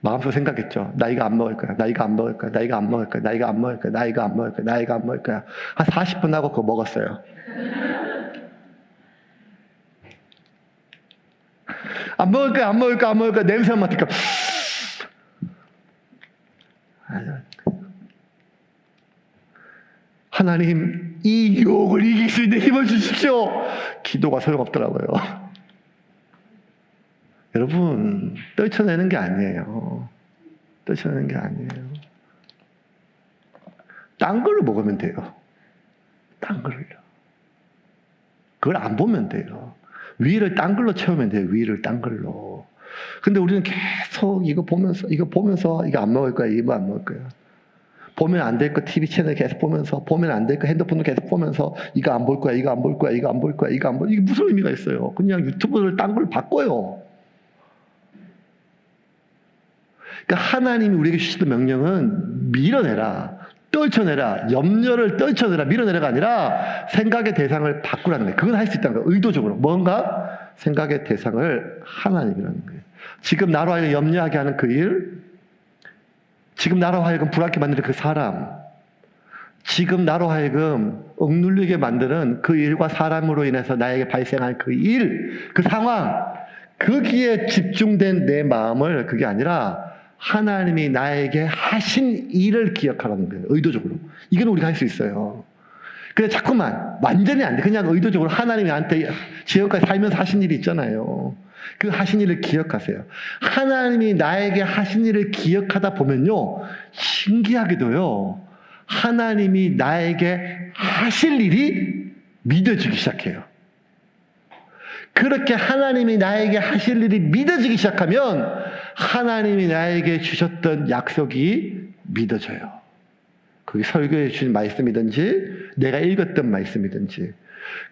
마음속으로 생각했죠. 나 이거 안 먹을 거야. 나 이거 안 먹을 거야. 나 이거 안 먹을 거야. 나 이거 안 먹을 거야. 나 이거 안 먹을 거야. 나 이거 안 먹을 거야. 한 40분 하고 그거 먹었어요. 안 먹을 거야. 안 먹을 거야. 안 먹을 거야. 냄새만 맡으니까 하나님, 이 유혹을 이길 수 있는 힘을 주십시오. 기도가 소용없더라고요. 여러분, 떨쳐내는 게 아니에요. 떨쳐내는 게 아니에요. 딴 걸로 먹으면 돼요. 딴 걸로요. 그걸 안 보면 돼요. 위를 딴 걸로 채우면 돼요. 위를 딴 걸로. 근데 우리는 계속 이거 보면서 이거 안 먹을 거야. 이거 안 먹을 거야. 보면 안 될 거 TV 채널 계속 보면서, 보면 안 될 거 핸드폰을 계속 보면서 이거 안 볼 거야. 이거 안 볼 거야. 이거 안 볼 거야. 이거 안 볼 거야. 이게 무슨 의미가 있어요? 그냥 유튜브를 딴 걸 바꿔요. 그러니까 하나님이 우리에게 주시는 명령은 밀어내라, 떨쳐내라, 염려를 떨쳐내라, 밀어내라가 아니라 생각의 대상을 바꾸라는 거예요. 그건 할 수 있다는 거예요. 의도적으로. 뭔가 생각의 대상을 하나님이라는 거예요. 지금 나로 하여금 염려하게 하는 그 일, 지금 나로 하여금 불안하게 만드는 그 사람, 지금 나로 하여금 억눌리게 만드는 그 일과 사람으로 인해서 나에게 발생한 그 일, 그 상황, 거기에 집중된 내 마음을, 그게 아니라 하나님이 나에게 하신 일을 기억하라는 거예요. 의도적으로. 이건 우리가 할 수 있어요. 근데 자꾸만 완전히 안 돼. 그냥 의도적으로 하나님이 나한테 지금까지 살면서 하신 일이 있잖아요. 그 하신 일을 기억하세요. 하나님이 나에게 하신 일을 기억하다 보면요, 신기하게도요, 하나님이 나에게 하실 일이 믿어지기 시작해요. 그렇게 하나님이 나에게 하실 일이 믿어지기 시작하면 하나님이 나에게 주셨던 약속이 믿어져요. 그게 설교해 주신 말씀이든지 내가 읽었던 말씀이든지,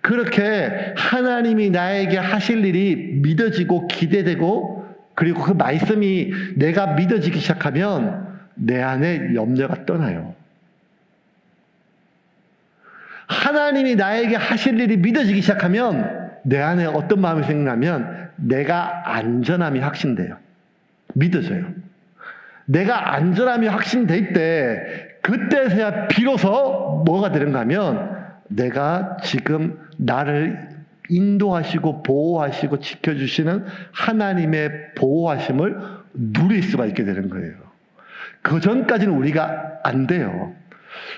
그렇게 하나님이 나에게 하실 일이 믿어지고 기대되고, 그리고 그 말씀이 내가 믿어지기 시작하면 내 안에 염려가 떠나요. 하나님이 나에게 하실 일이 믿어지기 시작하면 내 안에 어떤 마음이 생기냐면 내가 안전함이 확신돼요. 믿어져요. 내가 안전함이 확신될 때, 그때서야 비로소 뭐가 되는가 하면 내가 지금 나를 인도하시고 보호하시고 지켜주시는 하나님의 보호하심을 누릴 수가 있게 되는 거예요. 그 전까지는 우리가 안 돼요.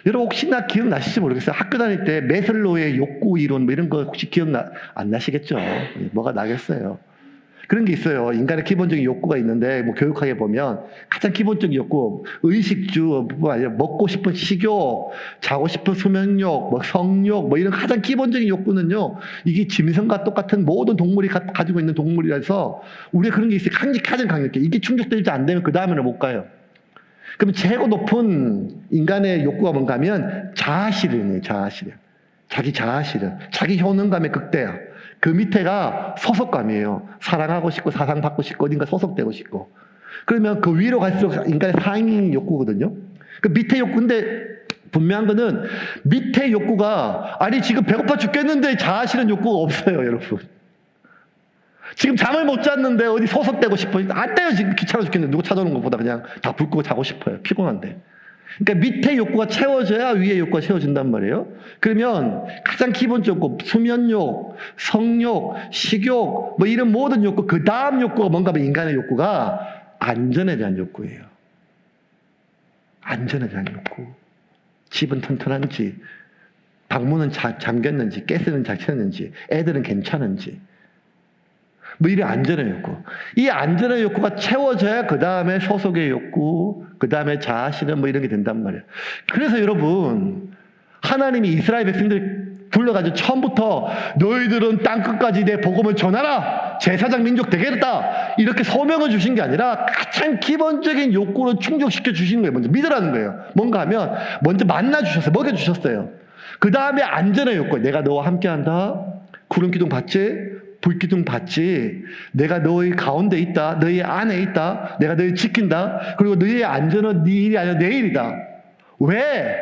여러분 혹시나 기억나실지 모르겠어요. 학교 다닐 때 메슬로의 욕구 이론 뭐 이런 거 혹시 안 나시겠죠? 뭐가 나겠어요. 그런 게 있어요. 인간의 기본적인 욕구가 있는데, 뭐 교육학에 보면 가장 기본적인 욕구, 의식주, 먹고 싶은 식욕, 자고 싶은 수면욕, 뭐 성욕, 뭐 이런 가장 기본적인 욕구는요, 이게 짐승과 똑같은 모든 동물이 가지고 있는 동물이라서 우리가 그런 게 있어요. 가장 강력해. 이게 충족되지 안 되면 그 다음에는 못 가요. 그럼 최고 높은 인간의 욕구가 뭔가 하면 자아실현이에요. 자아실현. 자기 자아실현. 자기 효능감의 극대화. 그 밑에가 소속감이에요. 사랑하고 싶고 사랑받고 싶고 어딘가 소속되고 싶고. 그러면 그 위로 갈수록 인간의 상위 욕구거든요. 그 밑에 욕구인데 분명한 거는 밑에 욕구가, 아니 지금 배고파 죽겠는데 자아실현 욕구가 없어요, 여러분. 지금 잠을 못 잤는데 어디 소속되고 싶어요. 안 돼요. 지금 귀찮아 죽겠는데 누구 찾아오는 것보다 그냥 다 불 끄고 자고 싶어요. 피곤한데. 그러니까 밑에 욕구가 채워져야 위에 욕구가 채워진단 말이에요. 그러면 가장 기본적으로 수면욕, 성욕, 식욕, 뭐 이런 모든 욕구, 그 다음 욕구가 뭔가 하면 인간의 욕구가 안전에 대한 욕구예요. 안전에 대한 욕구. 집은 튼튼한지, 방문은 잠겼는지, 가스는 잘 켰는지, 애들은 괜찮은지. 뭐 이런 안전의 욕구. 이 안전의 욕구가 채워져야 그 다음에 소속의 욕구, 그 다음에 자아실현 뭐 이런 게 된단 말이에요. 그래서 여러분, 하나님이 이스라엘 백성들 불러가지고 처음부터 너희들은 땅끝까지 내 복음을 전하라, 제사장 민족 되겠다, 이렇게 소명을 주신 게 아니라 가장 기본적인 욕구를 충족시켜 주신 거예요. 먼저 믿으라는 거예요. 뭔가 하면 먼저 만나 주셨어요. 먹여 주셨어요. 그 다음에 안전의 욕구. 내가 너와 함께한다. 구름 기둥 받지? 불기둥 받지. 내가 너희 가운데 있다. 너희 안에 있다. 내가 너희 지킨다. 그리고 너희의 안전은 네 일이 아니라 내 일이다. 왜?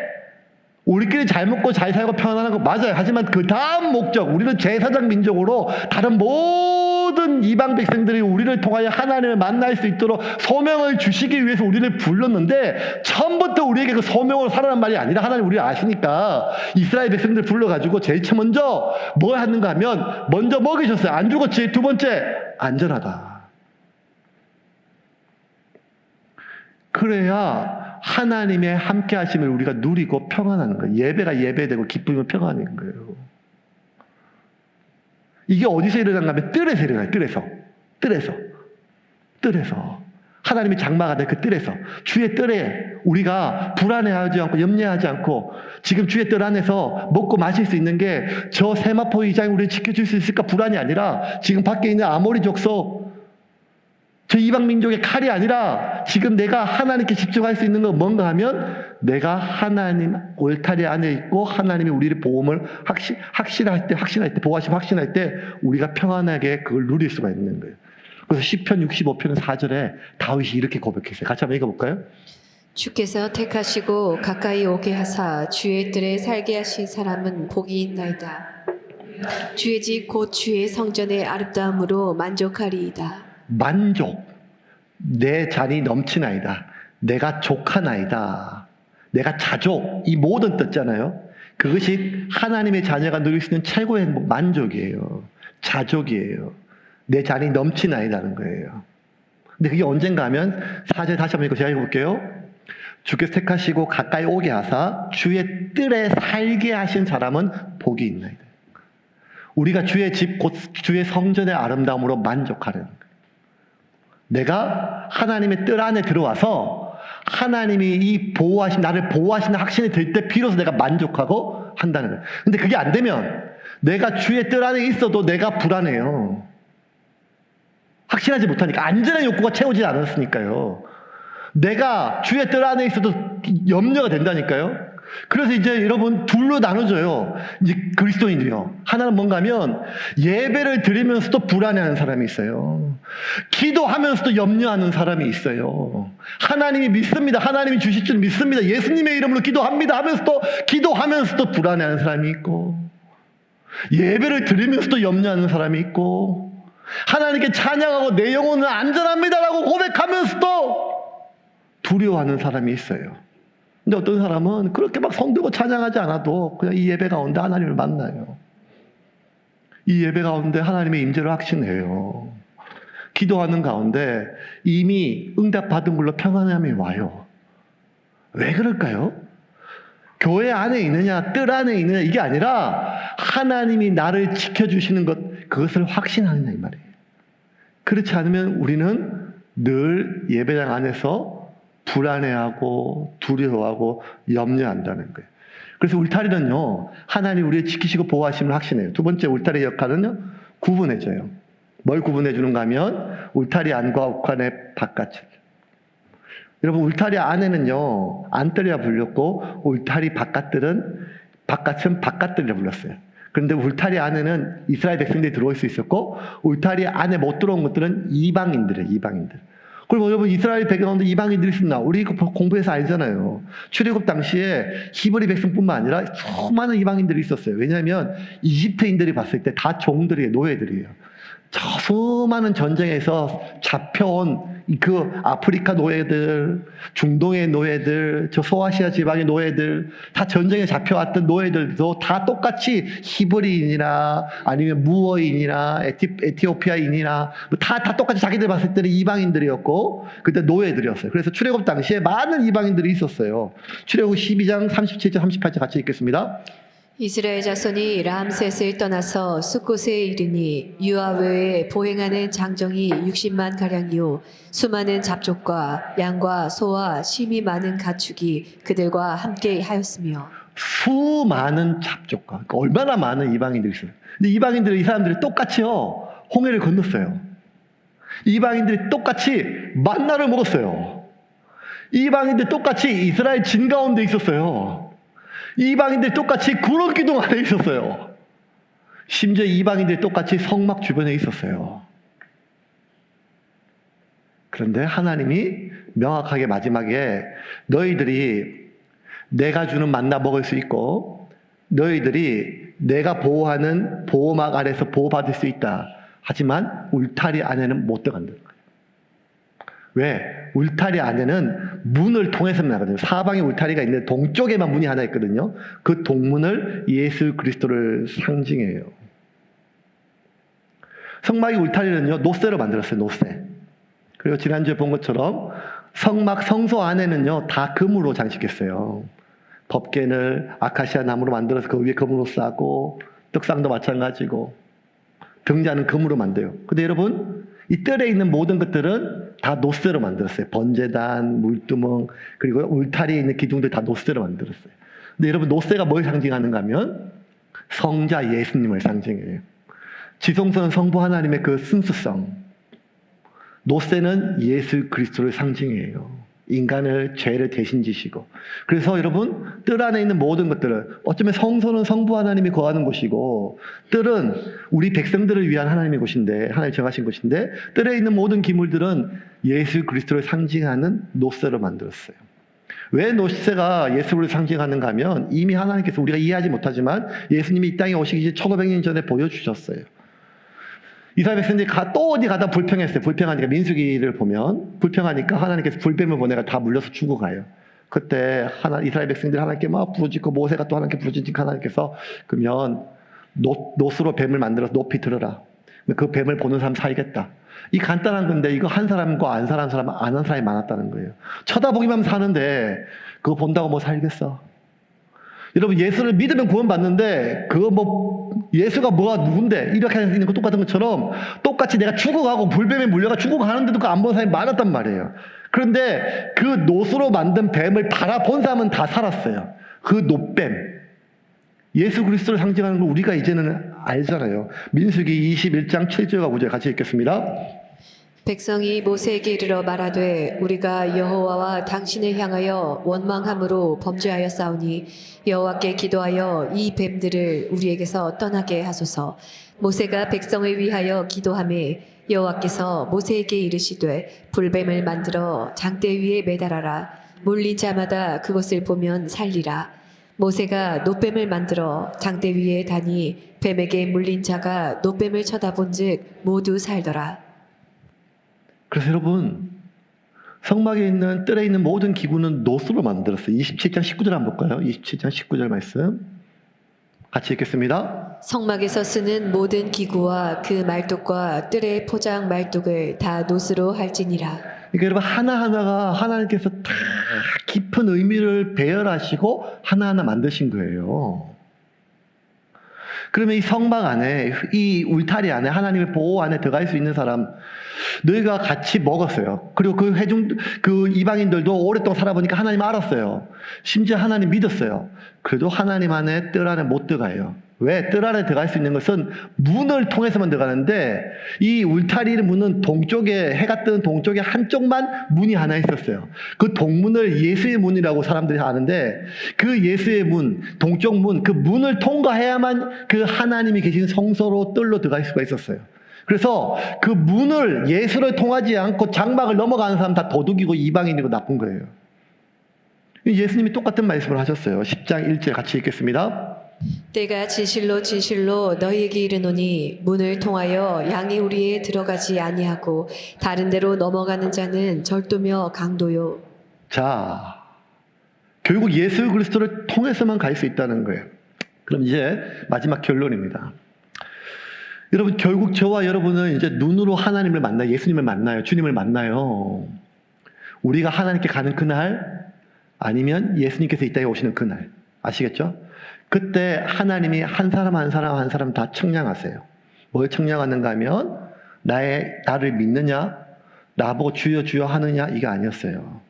우리끼리 잘 먹고 잘 살고 편안한 거 맞아요. 하지만 그 다음 목적, 우리는 제사장 민족으로 다른 모든 모든 이방 백성들이 우리를 통하여 하나님을 만날 수 있도록 소명을 주시기 위해서 우리를 불렀는데, 처음부터 우리에게 그 소명을 하라는 말이 아니라 하나님 우리를 아시니까 이스라엘 백성들 불러가지고 제일 먼저 뭘 하는가 하면 먼저 먹이셨어요. 안 죽었지. 두 번째, 안전하다. 그래야 하나님의 함께 하심을 우리가 누리고 평안하는 거예요. 예배가 예배되고 기쁨이면 평안인 거예요. 이게 어디서 일어난가 하면 뜰에서 일어나요. 뜰에서 하나님이 장막하다 그 뜰에서, 주의 뜰에 우리가 불안해하지 않고 염려하지 않고, 지금 주의 뜰 안에서 먹고 마실 수 있는 게 저 세마포 이장이 우리를 지켜줄 수 있을까 불안이 아니라, 지금 밖에 있는 아모리 족속 저 이방 민족의 칼이 아니라, 지금 내가 하나님께 집중할 수 있는 건 뭔가 하면, 내가 하나님 울타리 안에 있고 하나님이 우리를 보험을 확신할 때 보호하심 확신할 때 우리가 평안하게 그걸 누릴 수가 있는 거예요. 그래서 시편 65편은 4절에 다윗이 이렇게 고백했어요. 같이 한번 읽어볼까요? 주께서 택하시고 가까이 오게 하사 주의 뜰에 살게 하신 사람은 복이 있나이다. 주의 집 곧 주의 성전의 아름다움으로 만족하리이다. 만족, 내 잔이 넘치나이다, 내가 족하나이다, 내가 자족, 이 모든 뜻잖아요. 그것이 하나님의 자녀가 누릴 수 있는 최고의 행복, 만족이에요. 자족이에요. 내 잔이 넘치나이다는 거예요. 근데 그게 언젠가 하면, 4절 다시 한번 제가 읽어볼게요. 주께서 택하시고 가까이 오게 하사 주의 뜰에 살게 하신 사람은 복이 있나이다. 우리가 주의 집 곧 주의 성전의 아름다움으로 만족하는 거예요. 내가 하나님의 뜰 안에 들어와서 하나님이 이 나를 보호하시는 확신이 들 때 비로소 내가 만족하고 한다는 거예요. 근데 그게 안 되면 내가 주의 뜰 안에 있어도 내가 불안해요. 확신하지 못하니까, 안전한 욕구가 채우지 않았으니까요. 내가 주의 뜰 안에 있어도 염려가 된다니까요. 그래서 이제 여러분 둘로 나눠져요. 이제 그리스도인들이요. 하나는 뭔가 하면 예배를 드리면서도 불안해하는 사람이 있어요. 기도하면서도 염려하는 사람이 있어요. 하나님이 믿습니다. 하나님이 주실 줄 믿습니다. 예수님의 이름으로 기도하면서도 불안해하는 사람이 있고, 예배를 드리면서도 염려하는 사람이 있고, 하나님께 찬양하고 내 영혼은 안전합니다라고 고백하면서도 두려워하는 사람이 있어요. 근데 어떤 사람은 그렇게 막 성들고 찬양하지 않아도 그냥 이 예배 가운데 하나님을 만나요. 이 예배 가운데 하나님의 임재를 확신해요. 기도하는 가운데 이미 응답받은 걸로 평안함이 와요. 왜 그럴까요? 교회 안에 있느냐, 뜰 안에 있느냐, 이게 아니라 하나님이 나를 지켜주시는 그것을 확신하느냐, 이 말이에요. 그렇지 않으면 우리는 늘 예배당 안에서 불안해하고 두려워하고 염려한다는 거예요. 그래서 울타리는요, 하나님 우리를 지키시고 보호하심을 확신해요. 두 번째 울타리의 역할은요, 구분해줘요. 뭘 구분해주는가 하면 울타리 안과 옥환의 바깥을. 여러분, 울타리 안에는요 안뜰이라 불렸고, 울타리 바깥은 바깥들이라 불렀어요. 그런데 울타리 안에는 이스라엘 백성들이 들어올 수 있었고, 울타리 안에 못 들어온 것들은 이방인들이에요. 이방인들. 그리고 여러분, 이스라엘 배경 가운데 이방인들이 있었나? 우리 공부해서 알잖아요. 출애굽 당시에 히브리 백성뿐만 아니라 수많은 이방인들이 있었어요. 왜냐하면 이집트인들이 봤을 때 다 종들이에요. 노예들이에요. 저 수많은 전쟁에서 잡혀온 그 아프리카 노예들, 중동의 노예들, 저 소아시아 지방의 노예들, 다 전쟁에 잡혀왔던 노예들도 다 똑같이 히브리인이나 아니면 무어인이나 에티오피아인이나 다 똑같이 자기들 봤을 때는 이방인들이었고, 그때 노예들이었어요. 그래서 출애굽 당시에 많은 이방인들이 있었어요. 출애굽 12장 37절 38절 같이 읽겠습니다. 이스라엘 자손이 람셋을 떠나서 숫곳에 이르니 유아 외에 보행하는 장정이 60만 가량이요 수많은 잡족과 양과 소와 심이 많은 가축이 그들과 함께 하였으며. 수많은 잡족과, 그러니까 얼마나 많은 이방인들이 있어요. 근데 이 사람들이 똑같이요 홍해를 건넜어요. 이방인들이 똑같이 만나를 먹었어요. 이방인들이 똑같이 이스라엘 진 가운데 있었어요. 이방인들이 똑같이 구름 기둥 안에 있었어요. 심지어 이방인들이 똑같이 성막 주변에 있었어요. 그런데 하나님이 명확하게 마지막에 너희들이 내가 주는 만나 먹을 수 있고, 너희들이 내가 보호하는 보호막 아래서 보호받을 수 있다 하지만 울타리 안에는 못 들어간다는 거예요. 왜? 울타리 안에는 문을 통해서만 나거든요. 사방에 울타리가 있는데 동쪽에만 문이 하나 있거든요. 그 동문을 예수 그리스도를 상징해요. 성막의 울타리는요, 노쇠로 만들었어요. 노쇠. 그리고 지난주에 본 것처럼 성막 성소 안에는요, 다 금으로 장식했어요. 법궤를 아카시아 나무로 만들어서 그 위에 금으로 싸고, 떡상도 마찬가지고, 등잔은 금으로 만들어요. 근데 여러분, 이 뜰에 있는 모든 것들은 다 노쇠로 만들었어요. 번제단, 물두멍, 그리고 울타리에 있는 기둥들 다 노쇠로 만들었어요. 근데 여러분, 노쇠가 뭘 상징하는가 하면 성자 예수님을 상징해요. 지성소는 성부 하나님의 그 순수성, 노쇠는 예수 그리스도를 상징해요. 인간을 죄를 대신 지시고. 그래서 여러분, 뜰 안에 있는 모든 것들은 어쩌면 성소는 성부 하나님이 거하는 곳이고, 뜰은 우리 백성들을 위한 하나님의 곳인데, 하나님 정하신 곳인데, 뜰에 있는 모든 기물들은 예수 그리스도를 상징하는 노쇠로 만들었어요. 왜 노쇠가 예수를 상징하는가 하면 이미 하나님께서 우리가 이해하지 못하지만 예수님이 이 땅에 오시기 1500년 전에 보여주셨어요. 이스라엘 백성들이 또 어디 가다 불평했어요. 불평하니까 민수기를 보면 불평하니까 하나님께서 불뱀을 보내가 다 물려서 죽어가요. 그때 이스라엘 백성들이 하나님께 막 부르짖고 모세가 또 하나님께 부르짖고 하나님께서 그러면 노수로 뱀을 만들어서 높이 들어라. 그 뱀을 보는 사람 살겠다. 이 간단한 건데 이거 한 사람과 안 사는 사람 안 한 사람이 많았다는 거예요. 쳐다보기만 하면 사는데 그거 본다고 뭐 살겠어. 여러분 예수를 믿으면 구원받는데 그거 뭐 예수가 뭐가 누군데 이렇게 할 수 있는 거 똑같은 것처럼 똑같이 내가 죽어가고 불뱀에 물려가 죽어가는데도 그 안 본 사람이 많았단 말이에요. 그런데 그 노수로 만든 뱀을 바라본 사람은 다 살았어요. 그 노뱀 예수 그리스도를 상징하는 걸 우리가 이제는 알잖아요. 민수기 21장 7절과 9절 같이 읽겠습니다. 백성이 모세에게 이르러 말하되 우리가 여호와와 당신을 향하여 원망함으로 범죄하였사오니 여호와께 기도하여 이 뱀들을 우리에게서 떠나게 하소서. 모세가 백성을 위하여 기도하매 여호와께서 모세에게 이르시되 불뱀을 만들어 장대 위에 매달아라. 물린 자마다 그것을 보면 살리라. 모세가 노뱀을 만들어 장대 위에 다니 뱀에게 물린 자가 노뱀을 쳐다본즉 모두 살더라. 그래서 여러분 성막에 있는 뜰에 있는 모든 기구는 노수로 만들었어요. 27장 19절 한번 볼까요? 27장 19절 말씀 같이 읽겠습니다. 성막에서 쓰는 모든 기구와 그 말뚝과 뜰의 포장 말뚝을 다 노수로 할지니라. 그러니까 여러분 하나하나가 하나님께서 다 깊은 의미를 배열하시고 하나하나 만드신 거예요. 그러면 이 성막 안에, 이 울타리 안에, 하나님의 보호 안에 들어갈 수 있는 사람, 너희가 같이 먹었어요. 그리고 그 이방인들도 오랫동안 살아보니까 하나님 알았어요. 심지어 하나님 믿었어요. 그래도 하나님 안에, 뜰 안에 못 들어가요. 왜? 뜰 안에 들어갈 수 있는 것은 문을 통해서만 들어가는데, 이 울타리 문은 동쪽에, 해가 뜨는 동쪽에 한쪽만 문이 하나 있었어요. 그 동문을 예수의 문이라고 사람들이 아는데, 그 예수의 문, 동쪽 문, 그 문을 통과해야만 그 하나님이 계신 성소로 뜰로 들어갈 수가 있었어요. 그래서 그 문을 예수를 통하지 않고 장막을 넘어가는 사람 다 도둑이고 이방인이고 나쁜 거예요. 예수님이 똑같은 말씀을 하셨어요. 10장 1절 같이 읽겠습니다. 때가 진실로 진실로 너희에게 이르노니 문을 통하여 양이 우리에 들어가지 아니하고 다른 데로 넘어가는 자는 절도며 강도요. 자, 결국 예수 그리스도를 통해서만 갈 수 있다는 거예요. 그럼 이제 마지막 결론입니다. 여러분 결국 저와 여러분은 이제 눈으로 하나님을 만나요. 예수님을 만나요. 주님을 만나요. 우리가 하나님께 가는 그날 아니면 예수님께서 이 땅에 오시는 그날 아시겠죠? 그때 하나님이 한 사람 한 사람 한 사람 다 청량하세요. 뭘 청량하는가 하면 나를 믿느냐 나보고 주여 주여 하느냐 이게 아니었어요.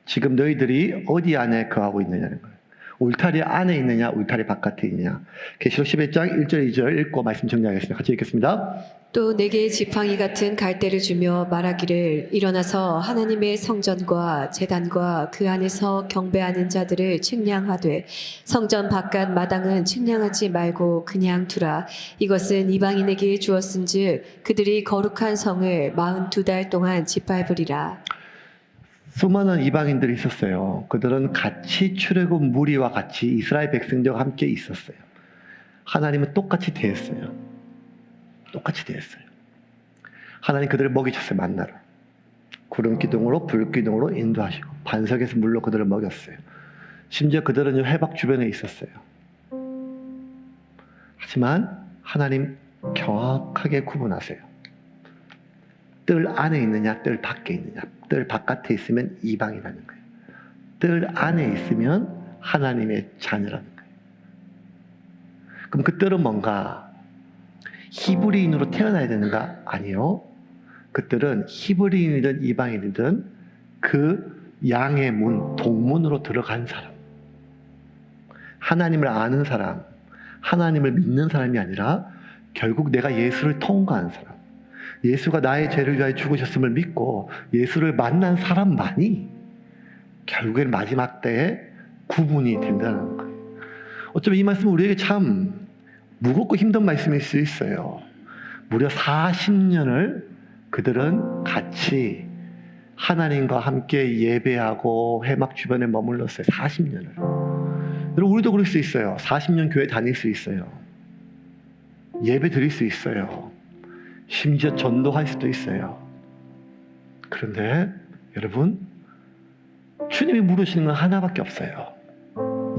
지금 너희들이 어디 안에 거하고 있느냐는 거예요. 울타리 안에 있느냐 울타리 바깥에 있느냐. 계시록 11장 1절 2절 읽고 말씀 정리하겠습니다. 같이 읽겠습니다. 또 내게 지팡이 같은 갈대를 주며 말하기를 일어나서 하나님의 성전과 제단과 그 안에서 경배하는 자들을 측량하되 성전 바깥 마당은 측량하지 말고 그냥 두라. 이것은 이방인에게 주었은즉 그들이 거룩한 성을 42달 동안 짓밟으리라. 수많은 이방인들이 있었어요. 그들은 같이 출애굽 무리와 같이 이스라엘 백성들과 함께 있었어요. 하나님은 똑같이 대했어요. 똑같이 대했어요. 하나님 그들을 먹이셨어요. 만나를. 구름 기둥으로 불 기둥으로 인도하시고 반석에서 물로 그들을 먹였어요. 심지어 그들은 회막 주변에 있었어요. 하지만 하나님 정확하게 구분하세요. 뜰 안에 있느냐 뜰 밖에 있느냐. 뜰 바깥에 있으면 이방이라는 거예요. 뜰 안에 있으면 하나님의 자녀라는 거예요. 그럼 그 뜰은 뭔가? 히브리인으로 태어나야 되는가? 아니요. 그 뜰은 히브리인이든 이방인이든 그 양의 문, 동문으로 들어간 사람, 하나님을 아는 사람, 하나님을 믿는 사람이 아니라 결국 내가 예수를 통과한 사람, 예수가 나의 죄를 위하여 죽으셨음을 믿고 예수를 만난 사람만이 결국엔 마지막 때에 구분이 된다는 거예요. 어쩌면 이 말씀은 우리에게 참 무겁고 힘든 말씀일 수 있어요. 무려 40년을 그들은 같이 하나님과 함께 예배하고 회막 주변에 머물렀어요. 40년을. 여러분, 우리도 그럴 수 있어요. 40년 교회 다닐 수 있어요. 예배 드릴 수 있어요. 심지어 전도할 수도 있어요. 그런데 여러분, 주님이 물으시는 건 하나밖에 없어요.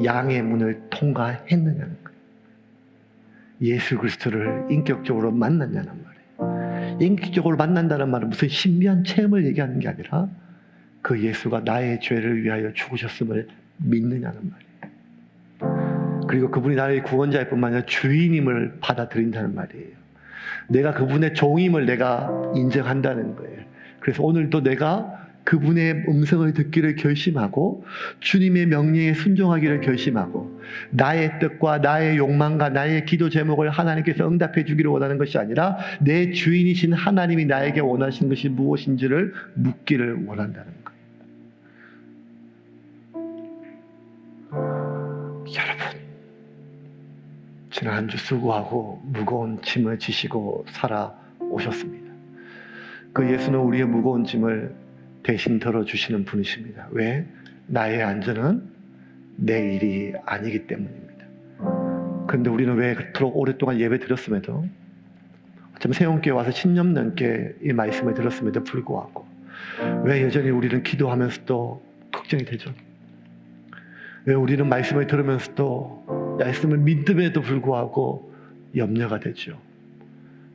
양의 문을 통과했느냐는 거예요. 예수 그리스도를 인격적으로 만났냐는 말이에요. 인격적으로 만난다는 말은 무슨 신비한 체험을 얘기하는 게 아니라 그 예수가 나의 죄를 위하여 죽으셨음을 믿느냐는 말이에요. 그리고 그분이 나의 구원자일 뿐만 아니라 주인임을 받아들인다는 말이에요. 내가 그분의 종임을 내가 인정한다는 거예요. 그래서 오늘도 내가 그분의 음성을 듣기를 결심하고 주님의 명령에 순종하기를 결심하고 나의 뜻과 나의 욕망과 나의 기도 제목을 하나님께서 응답해 주기를 원하는 것이 아니라 내 주인이신 하나님이 나에게 원하시는 것이 무엇인지를 묻기를 원한다는 거예요. 여러분, 지난 한 주 수고하고 무거운 짐을 지시고 살아오셨습니다. 그 예수는 우리의 무거운 짐을 대신 들어주시는 분이십니다. 왜? 나의 안전은 내 일이 아니기 때문입니다. 그런데 우리는 왜 그토록 오랫동안 예배 드렸음에도, 어쩌면 세원교회 와서 10년 넘게 이 말씀을 들었음에도 불구하고 왜 여전히 우리는 기도하면서도 걱정이 되죠? 왜 우리는 말씀을 들으면서도 말씀을 믿음에도 불구하고 염려가 되죠?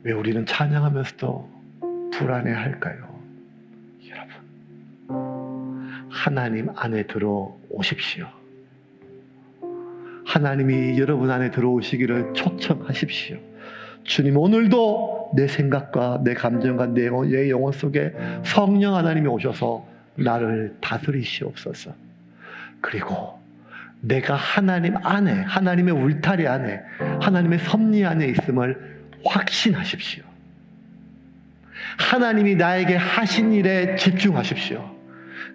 왜 우리는 찬양하면서도 불안해할까요? 하나님 안에 들어오십시오. 하나님이 여러분 안에 들어오시기를 초청하십시오. 주님, 오늘도 내 생각과 내 감정과 내 영혼 속에 성령 하나님이 오셔서 나를 다스리시옵소서. 그리고 내가 하나님 안에, 하나님의 울타리 안에, 하나님의 섭리 안에 있음을 확신하십시오. 하나님이 나에게 하신 일에 집중하십시오.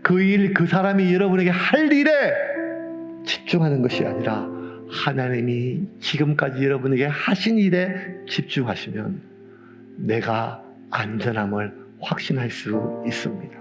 그 일, 그 사람이 여러분에게 할 일에 집중하는 것이 아니라 하나님이 지금까지 여러분에게 하신 일에 집중하시면 내가 안전함을 확신할 수 있습니다.